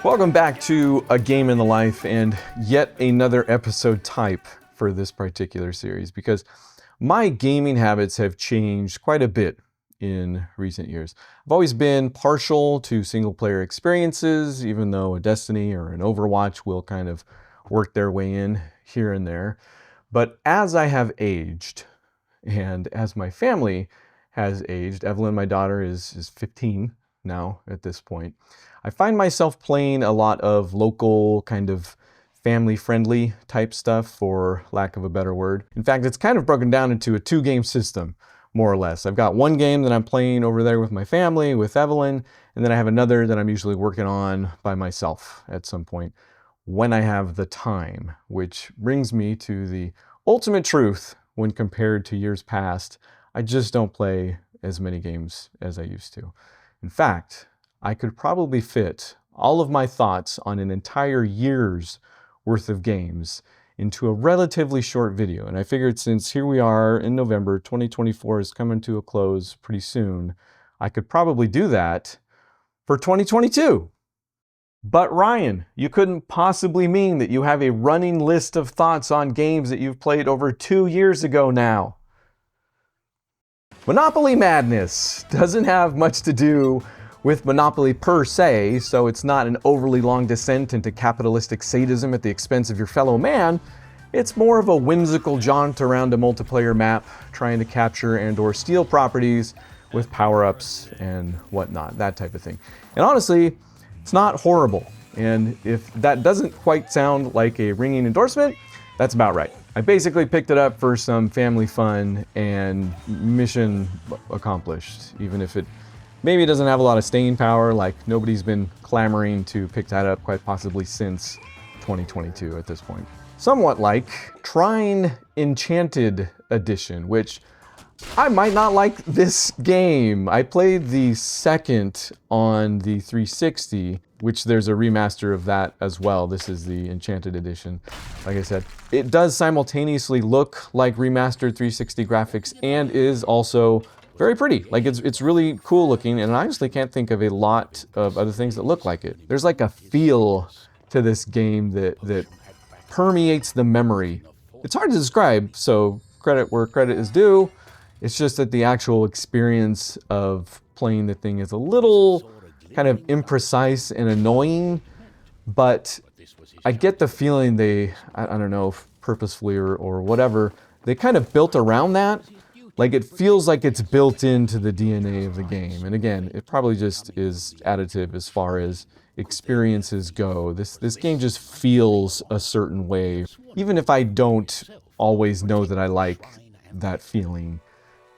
Welcome back to A Game in the Life and yet another episode type for this particular series, because my gaming habits have changed quite a bit in recent years. I've always been partial to single player experiences, even though a Destiny or an Overwatch will kind of work their way in here and there. But as I have aged, and as my family has aged, Evelyn, my daughter, is 15 now at this point, I find myself playing a lot of local kind of family-friendly type stuff, for lack of a better word. In fact, it's kind of broken down into a two-game system, more or less. I've got one game that I'm playing over there with my family, with Evelyn, and then I have another that I'm usually working on by myself at some point when I have the time, which brings me to the ultimate truth when compared to years past. I just don't play as many games as I used to. In fact, I could probably fit all of my thoughts on an entire year's worth of games into a relatively short video. And I figured, since here we are in November, 2024 is coming to a close pretty soon, I could probably do that for 2022. But Ryan, you couldn't possibly mean that you have a running list of thoughts on games that you've played over 2 years ago now. Monopoly Madness doesn't have much to do with Monopoly per se, so it's not an overly long descent into capitalistic sadism at the expense of your fellow man. It's more of a whimsical jaunt around a multiplayer map, trying to capture and or steal properties with power-ups and whatnot, that type of thing. And honestly, it's not horrible. And if that doesn't quite sound like a ringing endorsement, that's about right. I basically picked it up for some family fun and mission accomplished, even if it maybe doesn't have a lot of staying power. Like, nobody's been clamoring to pick that up quite possibly since 2022 at this point. Somewhat like Trine Enchanted Edition, which I might not like this game. I played the second on the 360, which there's a remaster of that as well. This is the Enchanted Edition. Like I said, it does simultaneously look like remastered 360 graphics and is also very pretty. Like, it's really cool looking, and I honestly can't think of a lot of other things that look like it. There's like a feel to this game that permeates the memory. It's hard to describe, so credit where credit is due. It's just that the actual experience of playing the thing is a little kind of imprecise and annoying, but I get the feeling they, I don't know if purposefully or whatever, they kind of built around that. Like, it feels like it's built into the DNA of the game. And again, it probably just is additive as far as experiences go. This game just feels a certain way, even if I don't always know that I like that feeling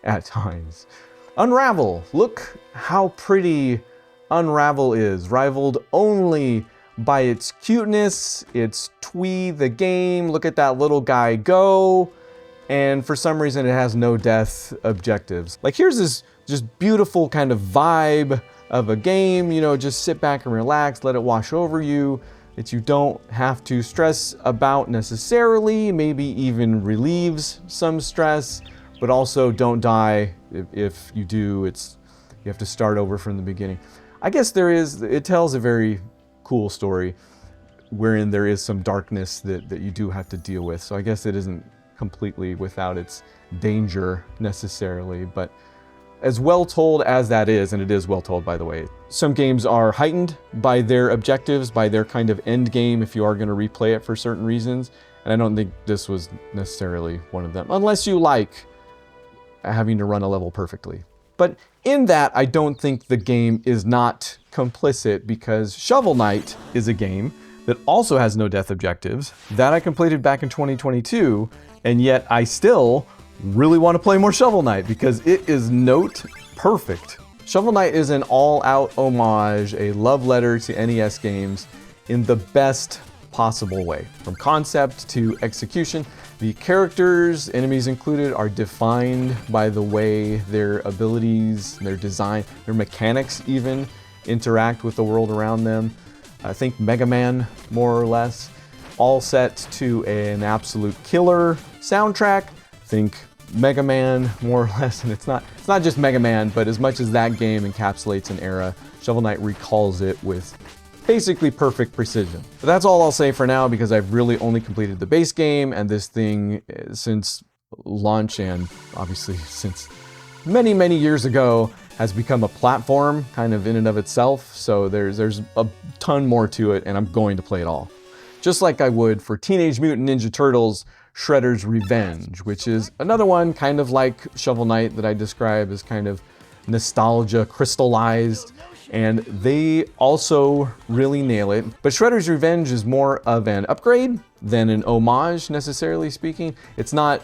at times. Unravel. Look how pretty Unravel is, rivaled only by its cuteness, its twee the game. Look at that little guy go. And for some reason, it has no death objectives. Like, here's this just beautiful kind of vibe of a game, you know, just sit back and relax, let it wash over you, that you don't have to stress about necessarily, maybe even relieves some stress, but also don't die. If you do, you have to start over from the beginning. I guess it tells a very cool story wherein there is some darkness that you do have to deal with. So I guess it isn't completely without its danger necessarily, but as well told as that is, and it is well told, by the way, some games are heightened by their objectives, by their kind of end game if you are going to replay it for certain reasons, and I don't think this was necessarily one of them, unless you like having to run a level perfectly. But in that, I don't think the game is not complicit, because Shovel Knight is a game that also has no death objectives that I completed back in 2022, and yet I still really want to play more Shovel Knight because it is note perfect. Shovel Knight is an all-out homage, a love letter to NES games in the best possible way. From concept to execution, the characters, enemies included, are defined by the way their abilities, their design, their mechanics even interact with the world around them. I think Mega Man, more or less, all set to an absolute killer soundtrack. Think Mega Man, more or less, and it's not just Mega Man, but as much as that game encapsulates an era, Shovel Knight recalls it with basically perfect precision. But that's all I'll say for now because I've really only completed the base game, and this thing, since launch and obviously since many, many years ago, has become a platform kind of in and of itself. So there's a ton more to it, and I'm going to play it all. Just like I would for Teenage Mutant Ninja Turtles Shredder's Revenge, which is another one kind of like Shovel Knight that I describe as kind of nostalgia crystallized, and they also really nail it. But Shredder's Revenge is more of an upgrade than an homage, necessarily speaking. It's not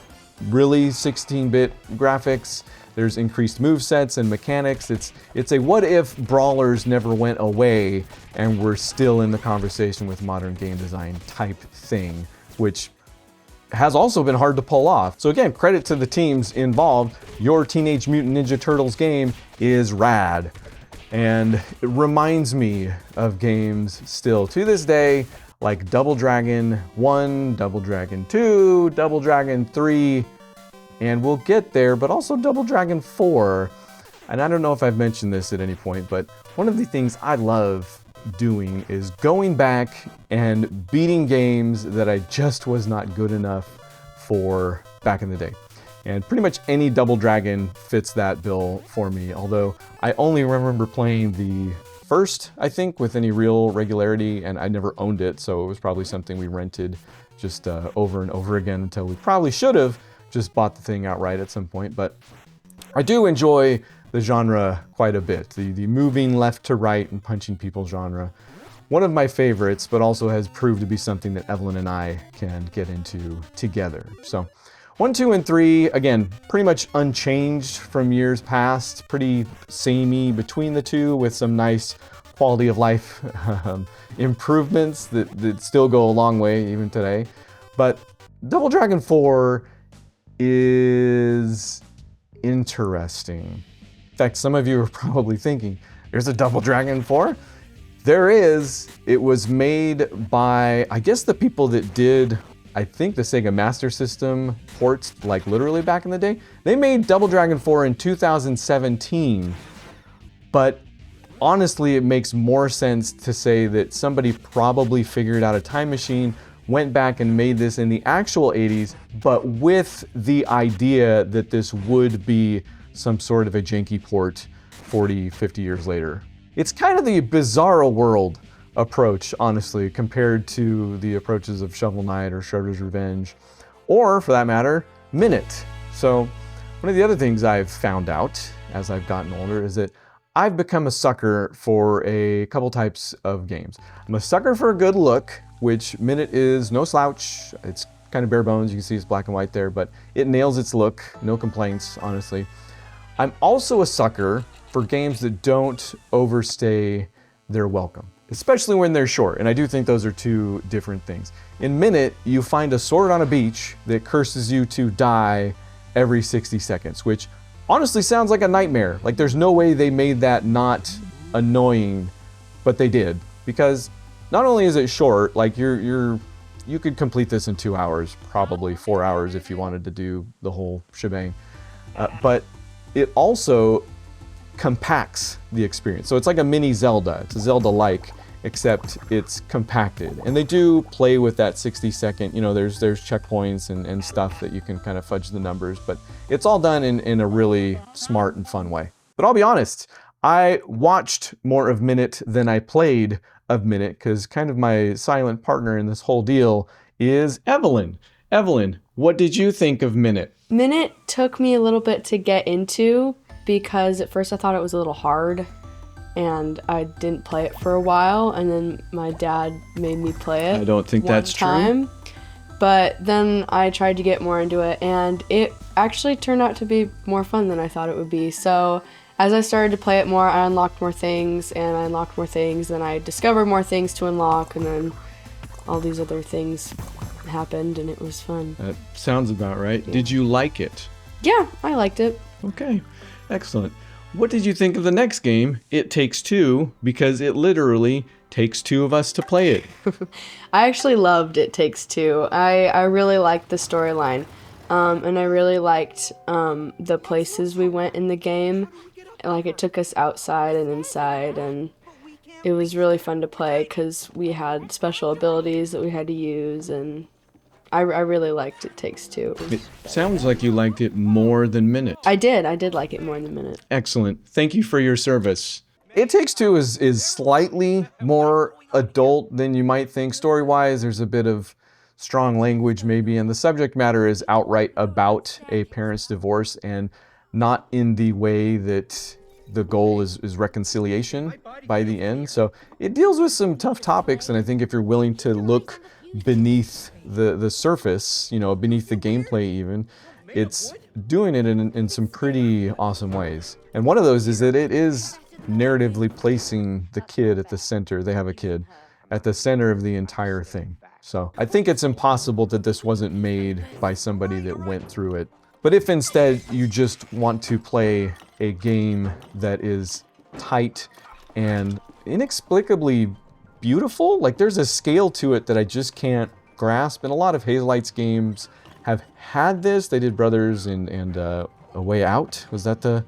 really 16-bit graphics. There's increased movesets and mechanics. It's a what if brawlers never went away and we're still in the conversation with modern game design type thing, which has also been hard to pull off. So again, credit to the teams involved. Your Teenage Mutant Ninja Turtles game is rad. And it reminds me of games still to this day, like Double Dragon 1, Double Dragon 2, Double Dragon 3, and we'll get there, but also Double Dragon 4. And I don't know if I've mentioned this at any point, but one of the things I love doing is going back and beating games that I just was not good enough for back in the day. And pretty much any Double Dragon fits that bill for me, although I only remember playing the first, I think, with any real regularity, and I never owned it, so it was probably something we rented just over and over again until we probably should have just bought the thing outright at some point. But I do enjoy the genre quite a bit, the moving left to right and punching people genre. One of my favorites, but also has proved to be something that Evelyn and I can get into together. So 1, 2, and 3, again, pretty much unchanged from years past, pretty samey between the two with some nice quality of life improvements that still go a long way even today. But Double Dragon 4 is interesting. In fact, some of you are probably thinking, there's a Double Dragon 4? There is. It was made by, I guess, the people that did, I think, the Sega Master System ports, like literally back in the day. They made Double Dragon 4 in 2017, but honestly, it makes more sense to say that somebody probably figured out a time machine, went back and made this in the actual 80s, but with the idea that this would be some sort of a janky port 40, 50 years later. It's kind of the Bizarro World approach, honestly, compared to the approaches of Shovel Knight or Shredder's Revenge, or for that matter, Minute. So one of the other things I've found out as I've gotten older is that I've become a sucker for a couple types of games. I'm a sucker for a good look, which Minute is no slouch. It's kind of bare bones. You can see it's black and white there, but it nails its look. No complaints, honestly. I'm also a sucker for games that don't overstay their welcome, especially when they're short. And I do think those are two different things. In Minute, you find a sword on a beach that curses you to die every 60 seconds, which honestly sounds like a nightmare. Like there's no way they made that not annoying, but they did. Because not only is it short, like you could complete this in 2 hours, probably 4 hours if you wanted to do the whole shebang. But it also compacts the experience. So it's like a mini Zelda. It's a Zelda-like, except it's compacted. And they do play with that 60-second, there's checkpoints and stuff that you can kind of fudge the numbers, but it's all done in a really smart and fun way. But I'll be honest, I watched more of Minute than I played of Minute, because kind of my silent partner in this whole deal is Evelyn. Evelyn, what did you think of Minute? Minute took me a little bit to get into, because at first I thought it was a little hard and I didn't play it for a while, and then my dad made me play it. I don't think that's true. But then I tried to get more into it, and it actually turned out to be more fun than I thought it would be. So as I started to play it more, I unlocked more things, and I discovered more things to unlock, and then all these other things happened, and it was fun. That sounds about right. Yeah. Did you like it? Yeah, I liked it. Okay, excellent. What did you think of the next game, It Takes Two, because it literally takes two of us to play it? I actually loved It Takes Two. I really liked the storyline, and I really liked the places we went in the game. Like, it took us outside and inside, and it was really fun to play because we had special abilities that we had to use, and I really liked It Takes Two. It sounds like you liked it more than Minute. I did like it more than Minute. Excellent. Thank you for your service. It Takes Two is slightly more adult than you might think. Story-wise, there's a bit of strong language maybe, and the subject matter is outright about a parent's divorce, and not in the way that the goal is reconciliation by the end. So it deals with some tough topics, and I think if you're willing to look beneath the surface, beneath the gameplay even, it's doing it in some pretty awesome ways. And one of those is that it is narratively placing the kid at the center. They have a kid at the center of the entire thing. So I think it's impossible that this wasn't made by somebody that went through it. But if instead you just want to play a game that is tight and inexplicably beautiful, like there's a scale to it that I just can't grasp. And a lot of Hazelights games have had this. They did Brothers and A Way Out. Was that to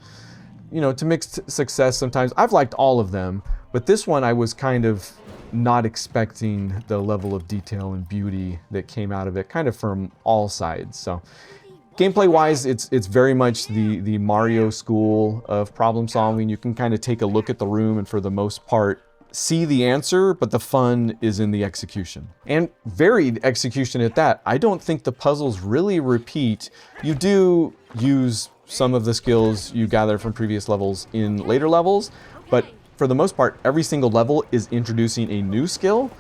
mixed success sometimes. I've liked all of them, but this one I was kind of not expecting the level of detail and beauty that came out of it, kind of from all sides. So gameplay wise, it's very much the Mario school of problem solving. You can kind of take a look at the room and for the most part see the answer, but the fun is in the execution. And varied execution at that. I don't think the puzzles really repeat. You do use some of the skills you gather from previous levels in later levels, but for the most part, every single level is introducing a new skill.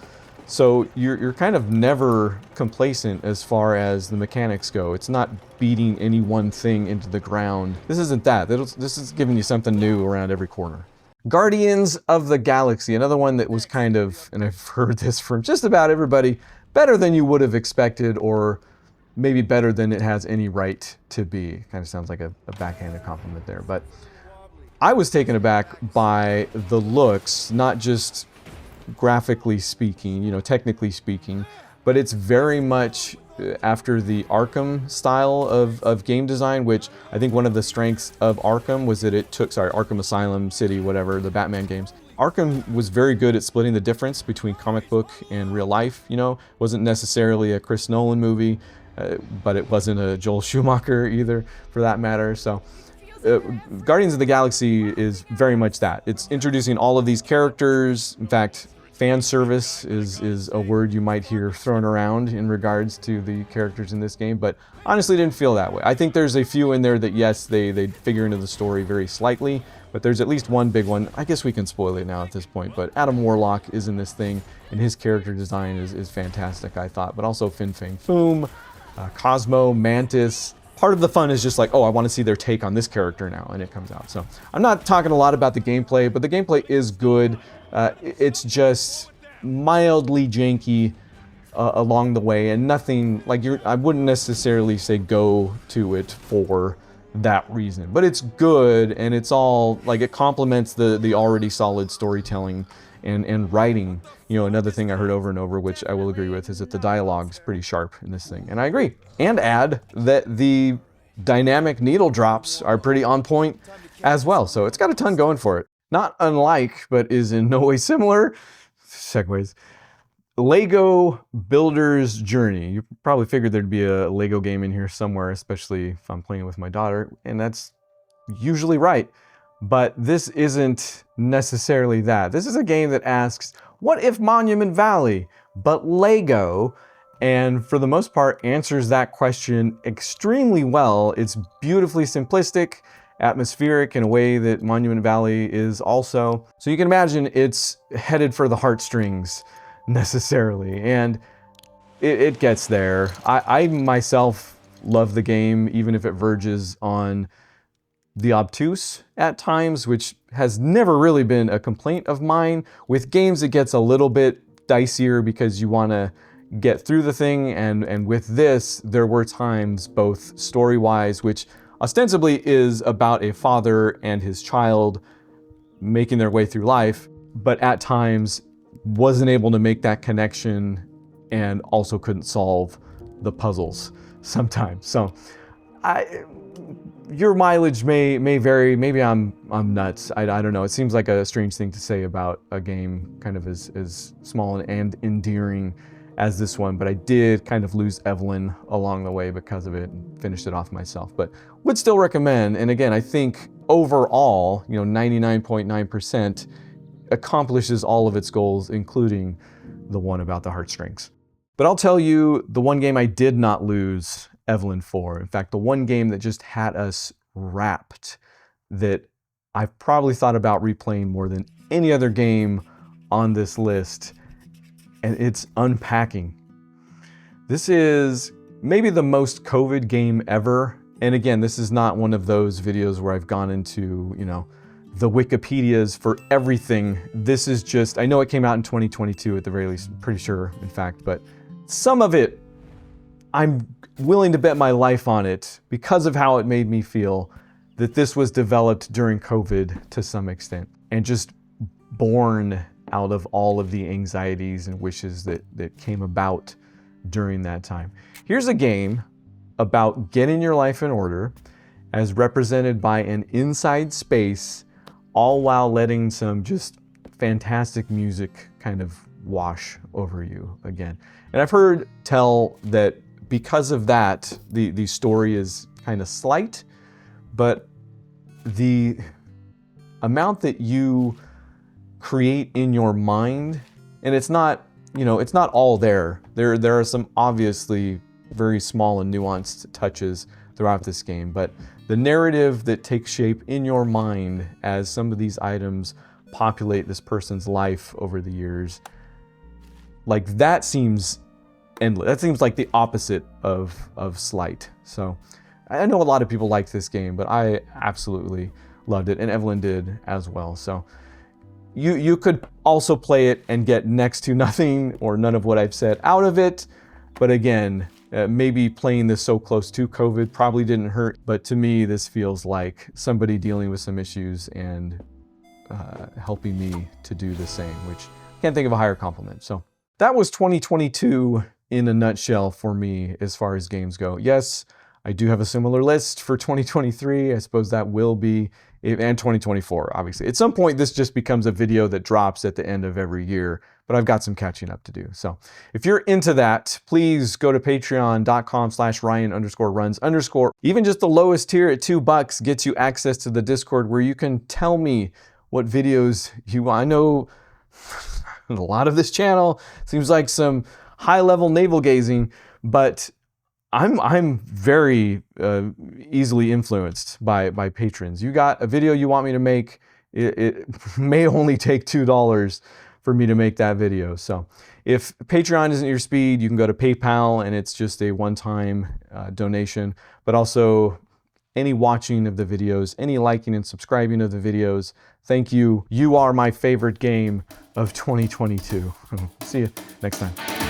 So you're kind of never complacent as far as the mechanics go. It's not beating any one thing into the ground. This isn't that. This is giving you something new around every corner. Guardians of the Galaxy, another one that was kind of, and I've heard this from just about everybody, better than you would have expected, or maybe better than it has any right to be. Kind of sounds like a backhanded compliment there. But I was taken aback by the looks, not just graphically speaking, technically speaking, but it's very much after the Arkham style of game design, which I think one of the strengths of Arkham was that Arkham Asylum, City, whatever, the Batman games. Arkham was very good at splitting the difference between comic book and real life, wasn't necessarily a Chris Nolan movie, but it wasn't a Joel Schumacher either, for that matter. So Guardians of the Galaxy is very much that. It's introducing all of these characters. In fact, fan service is a word you might hear thrown around in regards to the characters in this game, but honestly didn't feel that way. I think there's a few in there that, yes, they figure into the story very slightly, but there's at least one big one. I guess we can spoil it now at this point, but Adam Warlock is in this thing, and his character design is fantastic, I thought, but also Fin Fang Foom, Cosmo, Mantis. Part of the fun is just like, oh, I want to see their take on this character now, and it comes out. So I'm not talking a lot about the gameplay, but the gameplay is good. It's just mildly janky along the way, and nothing like I wouldn't necessarily say go to it for that reason, but it's good, and it's all like it complements the already solid storytelling and writing. Another thing I heard over and over, which I will agree with, is that the dialogue's pretty sharp in this thing, and I agree. And add that the dynamic needle drops are pretty on point as well, so it's got a ton going for it. Not unlike, but is in no way similar, segues, Lego Builder's Journey. You probably figured there'd be a Lego game in here somewhere, especially if I'm playing with my daughter, and that's usually right. But this isn't necessarily that. This is a game that asks, what if Monument Valley, but Lego? And for the most part, answers that question extremely well. It's beautifully simplistic, atmospheric in a way that Monument Valley is also. So you can imagine it's headed for the heartstrings necessarily, and it gets there. I myself love the game, even if it verges on the obtuse at times, which has never really been a complaint of mine. With games, it gets a little bit dicier because you want to get through the thing, and with this, there were times, both story-wise, which ostensibly is about a father and his child making their way through life, but at times wasn't able to make that connection and also couldn't solve the puzzles sometimes. So your mileage may vary. Maybe I'm nuts. I don't know. It seems like a strange thing to say about a game kind of as small and endearing as this one, but I did kind of lose Evelyn along the way because of it and finished it off myself. But would still recommend. And again, I think overall, 99.9% accomplishes all of its goals, including the one about the heartstrings. But I'll tell you the one game I did not lose Evelyn for. In fact, the one game that just had us wrapped, that I've probably thought about replaying more than any other game on this list, and it's Unpacking. This is maybe the most COVID game ever. And again, this is not one of those videos where I've gone into, the Wikipedias for everything. This is just, I know it came out in 2022 at the very least, pretty sure, in fact, but some of it, I'm willing to bet my life on it because of how it made me feel, that this was developed during COVID to some extent and just born out of all of the anxieties and wishes that came about during that time. Here's a game about getting your life in order as represented by an inside space, all while letting some just fantastic music kind of wash over you again. And I've heard tell that because of that, the story is kind of slight, but the amount that you create in your mind, and it's not, it's not all there. There are some obviously very small and nuanced touches throughout this game, but the narrative that takes shape in your mind as some of these items populate this person's life over the years, like that seems endless. That seems like the opposite of slight. So I know a lot of people liked this game, but I absolutely loved it, and Evelyn did as well. So you could also play it and get next to nothing or none of what I've said out of it. But again, maybe playing this so close to COVID probably didn't hurt. But to me, this feels like somebody dealing with some issues and helping me to do the same, which I can't think of a higher compliment. So that was 2022 in a nutshell for me as far as games go. Yes, I do have a similar list for 2023. I suppose that will be, and 2024, obviously. At some point, this just becomes a video that drops at the end of every year, but I've got some catching up to do. So if you're into that, please go to patreon.com/Ryan_runs_. Even just the lowest tier at $2 gets you access to the Discord where you can tell me what videos you want. I know a lot of this channel seems like some high-level navel-gazing, but I'm very easily influenced by patrons. You got a video you want me to make, it may only take $2 for me to make that video. So if Patreon isn't your speed, you can go to PayPal, and it's just a one-time donation. But also any watching of the videos, any liking and subscribing of the videos, thank you. You are my favorite game of 2022. See you next time.